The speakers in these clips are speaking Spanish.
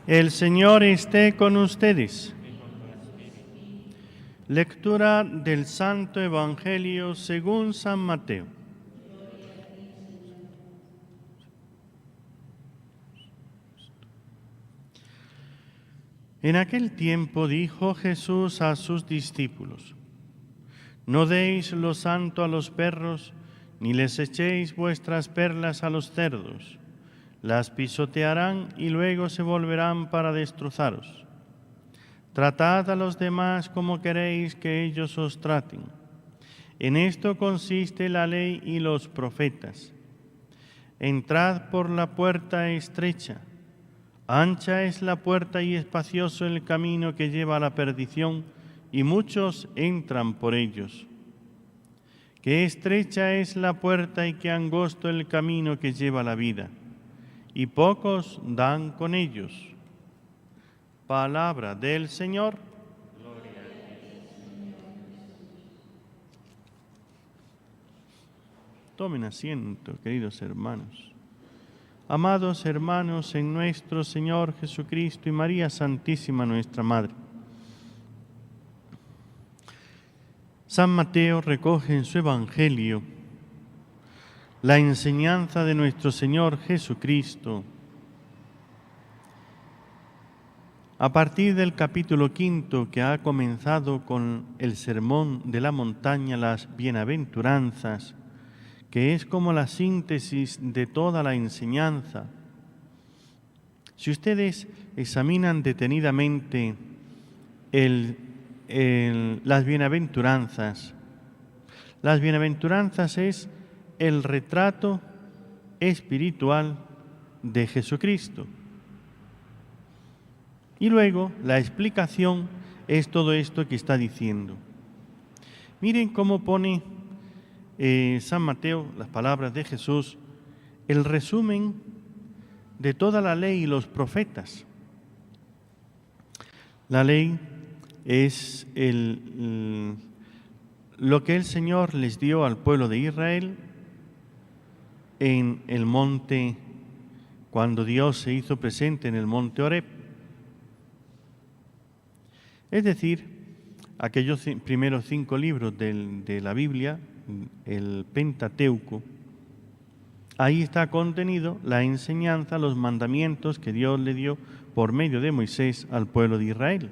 El Señor esté con ustedes. Lectura del Santo Evangelio según San Mateo. En aquel tiempo dijo Jesús a sus discípulos: No deis lo santo a los perros, ni les echéis vuestras perlas a los cerdos. Las pisotearán y luego se volverán para destrozaros. Tratad a los demás como queréis que ellos os traten. En esto consiste la ley y los profetas. Entrad por la puerta estrecha. Ancha es la puerta y espacioso el camino que lleva a la perdición, y muchos entran por ellos. Qué estrecha es la puerta y qué angosto el camino que lleva a la vida, y pocos dan con ellos. Palabra del Señor. Gloria a ti, Señor. Tomen asiento, queridos hermanos. Amados hermanos en nuestro Señor Jesucristo y María Santísima nuestra Madre. San Mateo recoge en su Evangelio la enseñanza de nuestro Señor Jesucristo a partir del capítulo 5 que ha comenzado con el Sermón de la Montaña, las Bienaventuranzas, que es como la síntesis de toda la enseñanza. Si ustedes examinan detenidamente las bienaventuranzas es el retrato espiritual de Jesucristo. Y luego la explicación es todo esto que está diciendo. Miren cómo pone San Mateo, las palabras de Jesús, el resumen de toda la ley y los profetas. La ley es lo que el Señor les dio al pueblo de Israel en el monte, cuando Dios se hizo presente en el monte Horeb. Es decir, aquellos primeros 5 libros de la Biblia, el Pentateuco, ahí está contenido la enseñanza, los mandamientos que Dios le dio por medio de Moisés al pueblo de Israel.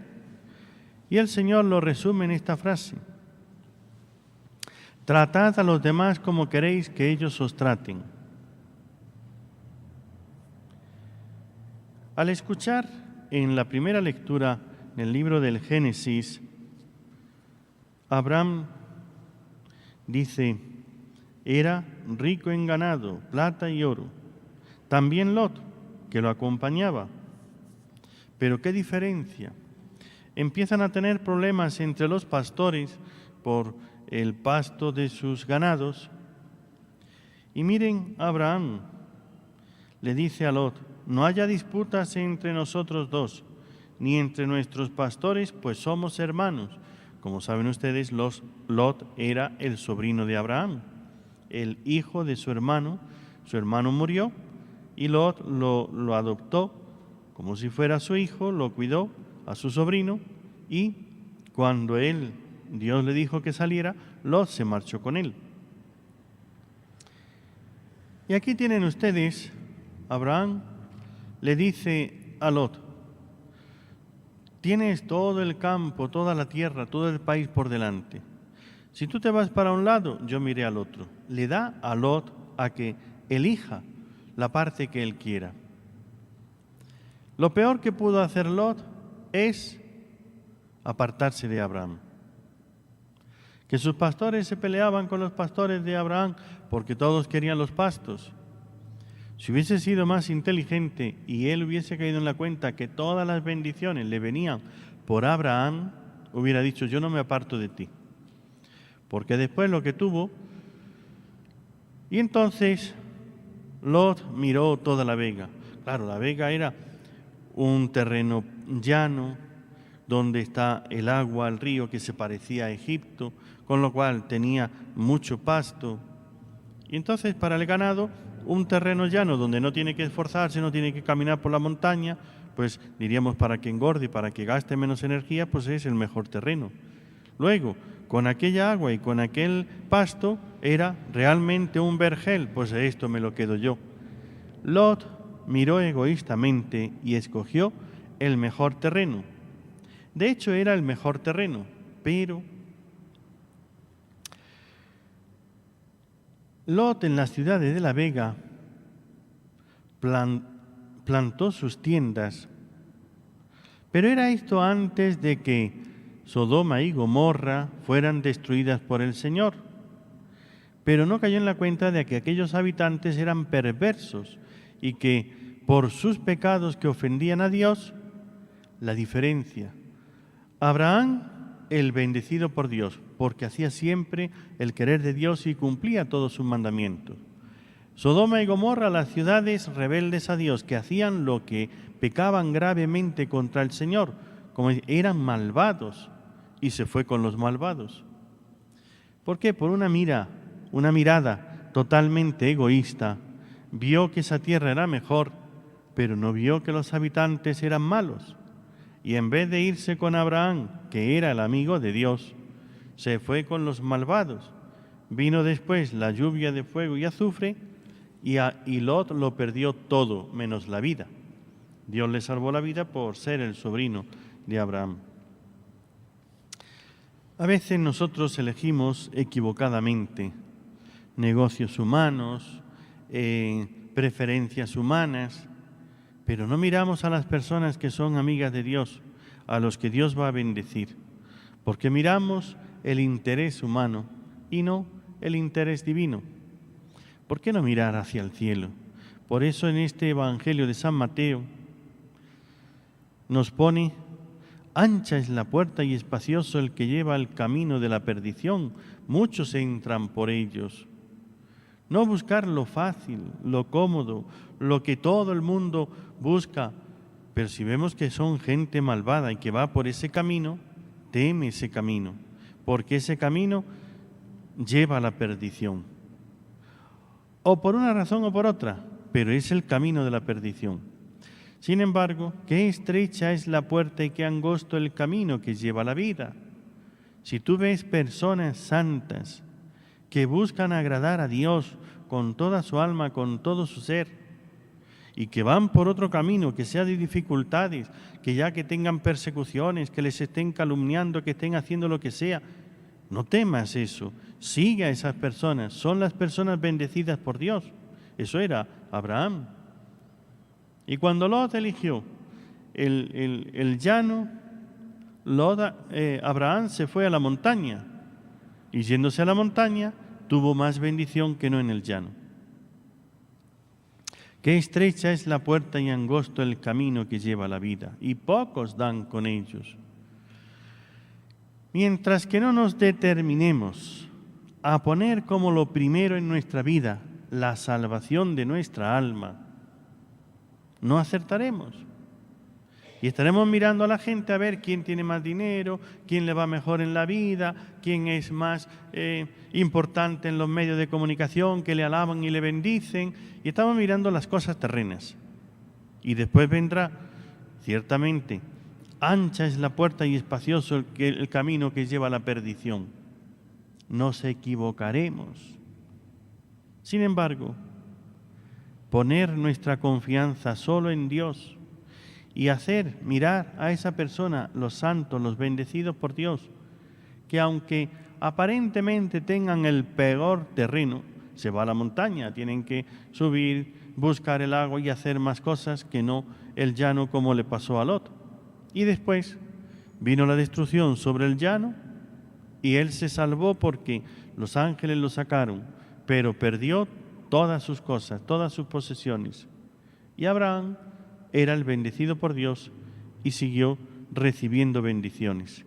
Y el Señor lo resume en esta frase: tratad a los demás como queréis que ellos os traten. Al escuchar en la primera lectura en el libro del Génesis, Abraham dice: era rico en ganado, plata y oro. También Lot, que lo acompañaba. Pero qué diferencia. Empiezan a tener problemas entre los pastores por el pasto de sus ganados. Y miren, Abraham le dice a Lot: no haya disputas entre nosotros dos, ni entre nuestros pastores, pues somos hermanos. Como saben ustedes, Lot era el sobrino de Abraham, el hijo de su hermano. Su hermano murió y Lot lo adoptó como si fuera su hijo, lo cuidó a su sobrino, y cuando Dios le dijo que saliera, Lot se marchó con él. Y aquí tienen ustedes, Abraham le dice a Lot: tienes todo el campo, toda la tierra, todo el país por delante. Si tú te vas para un lado, yo me iré al otro. Le da a Lot a que elija la parte que él quiera. Lo peor que pudo hacer Lot es apartarse de Abraham. Que sus pastores se peleaban con los pastores de Abraham porque todos querían los pastos. Si hubiese sido más inteligente y él hubiese caído en la cuenta que todas las bendiciones le venían por Abraham, hubiera dicho: yo no me aparto de ti. Porque después lo que tuvo. Y entonces Lot miró toda la vega. Claro, la vega era un terreno llano, donde está el agua, el río, que se parecía a Egipto, con lo cual tenía mucho pasto. Y entonces para el ganado, un terreno llano donde no tiene que esforzarse, no tiene que caminar por la montaña, pues diríamos para que engorde y para que gaste menos energía, pues es el mejor terreno. Luego, con aquella agua y con aquel pasto era realmente un vergel, pues esto me lo quedo yo. Lot miró egoístamente y escogió el mejor terreno. De hecho, era el mejor terreno, pero Lot en las ciudades de la Vega plantó sus tiendas, pero era esto antes de que Sodoma y Gomorra fueran destruidas por el Señor. Pero no cayó en la cuenta de que aquellos habitantes eran perversos y que por sus pecados que ofendían a Dios, la diferencia. Abraham, el bendecido por Dios, porque hacía siempre el querer de Dios y cumplía todos sus mandamientos. Sodoma y Gomorra, las ciudades rebeldes a Dios, que hacían lo que pecaban gravemente contra el Señor, como eran malvados, y se fue con los malvados. ¿Por qué? Por una mirada totalmente egoísta, vio que esa tierra era mejor, pero no vio que los habitantes eran malos. Y en vez de irse con Abraham, que era el amigo de Dios, se fue con los malvados. Vino después la lluvia de fuego y azufre, y Lot lo perdió todo, menos la vida. Dios le salvó la vida por ser el sobrino de Abraham. A veces nosotros elegimos equivocadamente negocios humanos, preferencias humanas, pero no miramos a las personas que son amigas de Dios, a los que Dios va a bendecir, porque miramos el interés humano y no el interés divino. ¿Por qué no mirar hacia el cielo? Por eso en este Evangelio de San Mateo nos pone: ancha es la puerta y espacioso el que lleva al camino de la perdición, muchos entran por ellos. No buscar lo fácil, lo cómodo, lo que todo el mundo busca, pero si vemos que son gente malvada y que va por ese camino, teme ese camino, porque ese camino lleva a la perdición. O por una razón o por otra, pero es el camino de la perdición. Sin embargo, qué estrecha es la puerta y qué angosto el camino que lleva a la vida. Si tú ves personas santas que buscan agradar a Dios con toda su alma, con todo su ser, y que van por otro camino que sea de dificultades, que ya que tengan persecuciones, que les estén calumniando, que estén haciendo lo que sea, no temas eso, sigue a esas personas, son las personas bendecidas por Dios. Eso era Abraham. Y cuando Lot eligió el llano, Abraham se fue a la montaña, y yéndose a la montaña tuvo más bendición que no en el llano. Qué estrecha es la puerta y angosto el camino que lleva a la vida, y pocos dan con ellos. Mientras que no nos determinemos a poner como lo primero en nuestra vida la salvación de nuestra alma, no acertaremos. Y estaremos mirando a la gente a ver quién tiene más dinero, quién le va mejor en la vida, quién es más importante en los medios de comunicación, que le alaban y le bendicen. Y estamos mirando las cosas terrenas. Y después vendrá, ciertamente, ancha es la puerta y espacioso el camino que lleva a la perdición. Nos equivocaremos. Sin embargo, poner nuestra confianza solo en Dios y hacer mirar a esa persona, los santos, los bendecidos por Dios, que aunque aparentemente tengan el peor terreno, se va a la montaña, tienen que subir, buscar el agua y hacer más cosas que no el llano como le pasó a Lot. Y después vino la destrucción sobre el llano y él se salvó porque los ángeles lo sacaron, pero perdió todas sus cosas, todas sus posesiones. Y Abraham era el bendecido por Dios y siguió recibiendo bendiciones.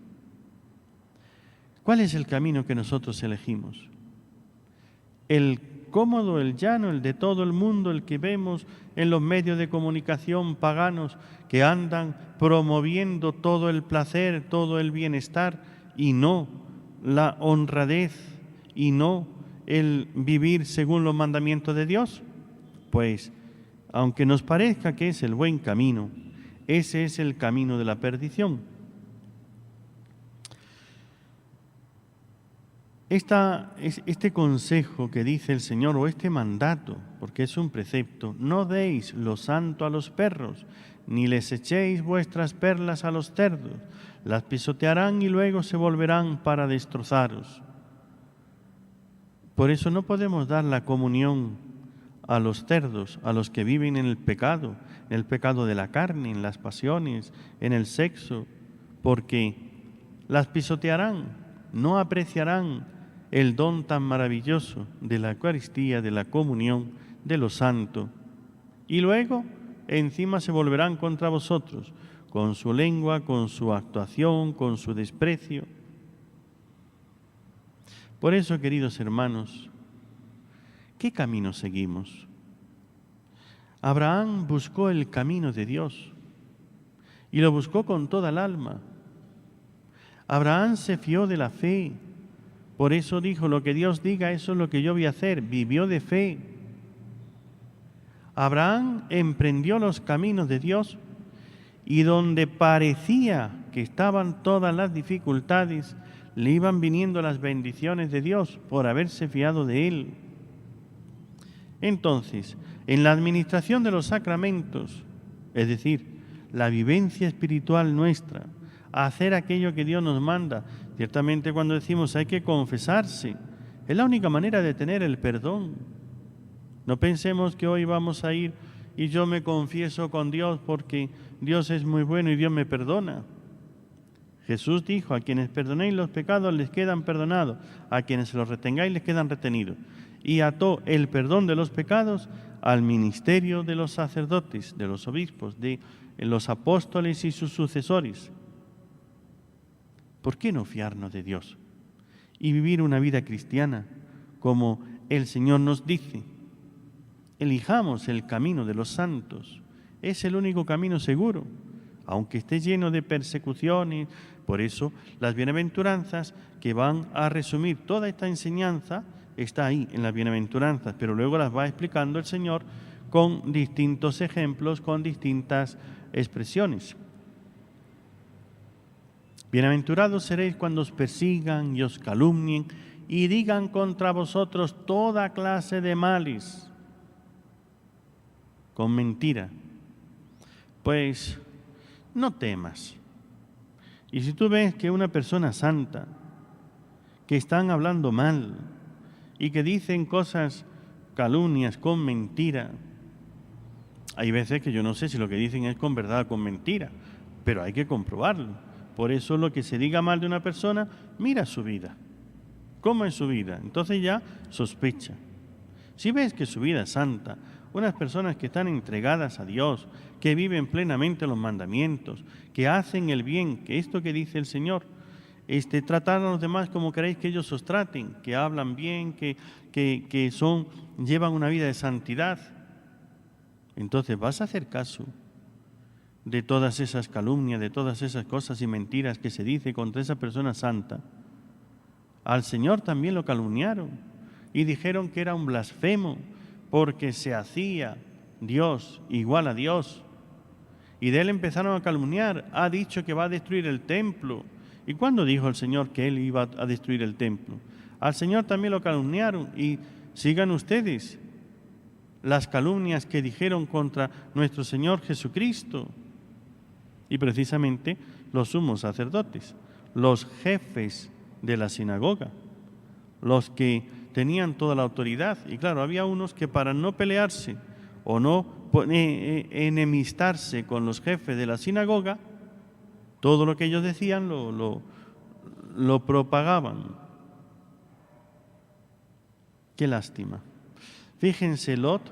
¿Cuál es el camino que nosotros elegimos? El cómodo, el llano, el de todo el mundo, el que vemos en los medios de comunicación paganos que andan promoviendo todo el placer, todo el bienestar y no la honradez y no el vivir según los mandamientos de Dios. Pues, aunque nos parezca que es el buen camino, Ese es el camino de la perdición. Este consejo que dice el Señor, o este mandato, porque es un precepto: no deis lo santo a los perros, ni les echéis vuestras perlas a los cerdos, las pisotearán y luego se volverán para destrozaros. Por eso no podemos dar la comunión a los cerdos, a los que viven en el pecado de la carne, en las pasiones, en el sexo, porque las pisotearán, no apreciarán el don tan maravilloso de la Eucaristía, de la comunión, de lo santo. Y luego, encima se volverán contra vosotros, con su lengua, con su actuación, con su desprecio. Por eso, queridos hermanos, ¿qué camino seguimos? Abraham buscó el camino de Dios y lo buscó con toda el alma. Abraham se fió de la fe. Por eso dijo: lo que Dios diga, eso es lo que yo voy a hacer. Vivió de fe. Abraham emprendió los caminos de Dios y donde parecía que estaban todas las dificultades, le iban viniendo las bendiciones de Dios por haberse fiado de Él. Entonces, en la administración de los sacramentos, es decir, la vivencia espiritual nuestra, hacer aquello que Dios nos manda. Ciertamente, cuando decimos hay que confesarse, es la única manera de tener el perdón. No pensemos que hoy vamos a ir y yo me confieso con Dios porque Dios es muy bueno y Dios me perdona. Jesús dijo: a quienes perdonéis los pecados les quedan perdonados, a quienes los retengáis les quedan retenidos. Y ató el perdón de los pecados al ministerio de los sacerdotes, de los obispos, de los apóstoles y sus sucesores. ¿Por qué no fiarnos de Dios y vivir una vida cristiana como el Señor nos dice? Elijamos el camino de los santos. Es el único camino seguro, aunque esté lleno de persecuciones. Por eso las bienaventuranzas, que van a resumir toda esta enseñanza, está ahí en las bienaventuranzas, pero luego las va explicando el Señor con distintos ejemplos, con distintas expresiones. Bienaventurados seréis cuando os persigan y os calumnien y digan contra vosotros toda clase de males con mentira. Pues no temas. Y si tú ves que una persona santa, que están hablando mal y que dicen cosas, calumnias, con mentira, hay veces que yo no sé si lo que dicen es con verdad o con mentira, pero hay que comprobarlo. Por eso lo que se diga mal de una persona, mira su vida. ¿Cómo es su vida? Entonces ya sospecha. Si ves que su vida es santa, unas personas que están entregadas a Dios, que viven plenamente los mandamientos, que hacen el bien, que esto que dice el Señor, tratar a los demás como queréis que ellos os traten, que hablan bien, que llevan una vida de santidad, entonces vas a hacer caso de todas esas calumnias, de todas esas cosas y mentiras que se dice contra esa persona santa. Al Señor también lo calumniaron y dijeron que era un blasfemo porque se hacía Dios igual a Dios. Y de él empezaron a calumniar. Ha dicho que va a destruir el templo. ¿Y cuándo dijo el Señor que él iba a destruir el templo? Al Señor también lo calumniaron. Y sigan ustedes las calumnias que dijeron contra nuestro Señor Jesucristo. Y precisamente los sumos sacerdotes, los jefes de la sinagoga, los que tenían toda la autoridad. Y claro, había unos que para no pelearse o no enemistarse con los jefes de la sinagoga, todo lo que ellos decían lo propagaban. Qué lástima. Fíjense, Lot,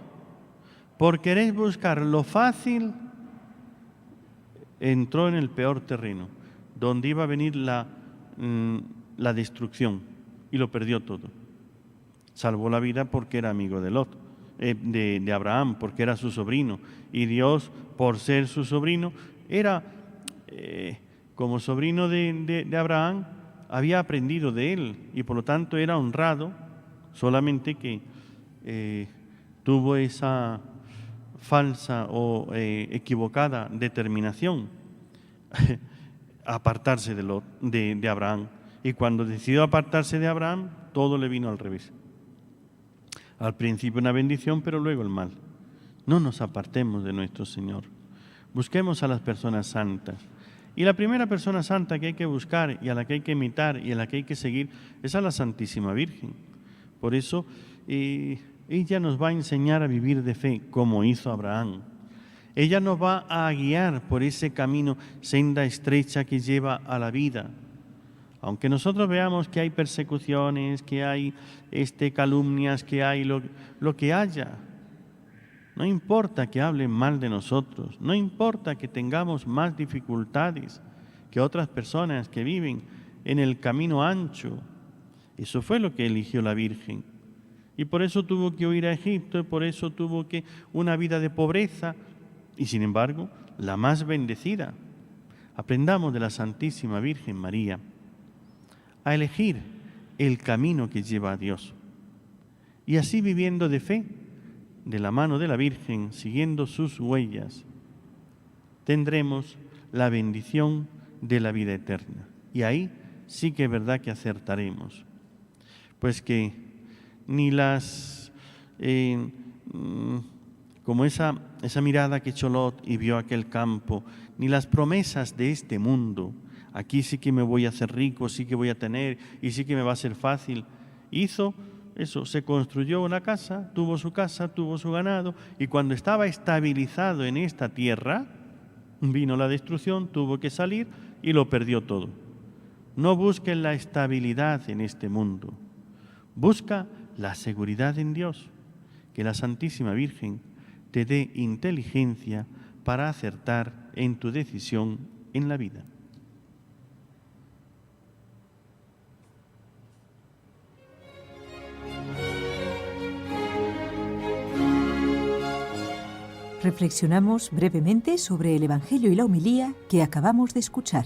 por querer buscar lo fácil, entró en el peor terreno, donde iba a venir la destrucción, y lo perdió todo. Salvó la vida porque era amigo de Lot, de Abraham, porque era su sobrino, y Dios, por ser su sobrino, era como sobrino de Abraham, había aprendido de él, y por lo tanto era honrado, solamente que tuvo esa falsa o equivocada determinación, apartarse de Abraham. Y cuando decidió apartarse de Abraham, todo le vino al revés. Al principio una bendición, pero luego el mal. No nos apartemos de nuestro Señor. Busquemos a las personas santas. Y la primera persona santa que hay que buscar y a la que hay que imitar y a la que hay que seguir es a la Santísima Virgen. Por eso ella nos va a enseñar a vivir de fe como hizo Abraham. Ella nos va a guiar por ese camino, senda estrecha que lleva a la vida. Aunque nosotros veamos que hay persecuciones, que hay calumnias, que hay lo que haya, no importa que hablen mal de nosotros, no importa que tengamos más dificultades que otras personas que viven en el camino ancho. Eso fue lo que eligió la Virgen. Y por eso tuvo que huir a Egipto, y por eso tuvo que una vida de pobreza, y sin embargo, la más bendecida. Aprendamos de la Santísima Virgen María a elegir el camino que lleva a Dios. Y así viviendo de fe, de la mano de la Virgen, siguiendo sus huellas, tendremos la bendición de la vida eterna. Y ahí sí que es verdad que acertaremos. Pues que ni como esa mirada que echó Lot y vio aquel campo, ni las promesas de este mundo, aquí sí que me voy a hacer rico, sí que voy a tener y sí que me va a ser fácil, hizo eso, se construyó una casa, tuvo su ganado, y cuando estaba estabilizado en esta tierra, vino la destrucción, tuvo que salir y lo perdió todo. No busques la estabilidad en este mundo, busca la seguridad en Dios, que la Santísima Virgen te dé inteligencia para acertar en tu decisión en la vida. Reflexionamos brevemente sobre el Evangelio y la homilía que acabamos de escuchar.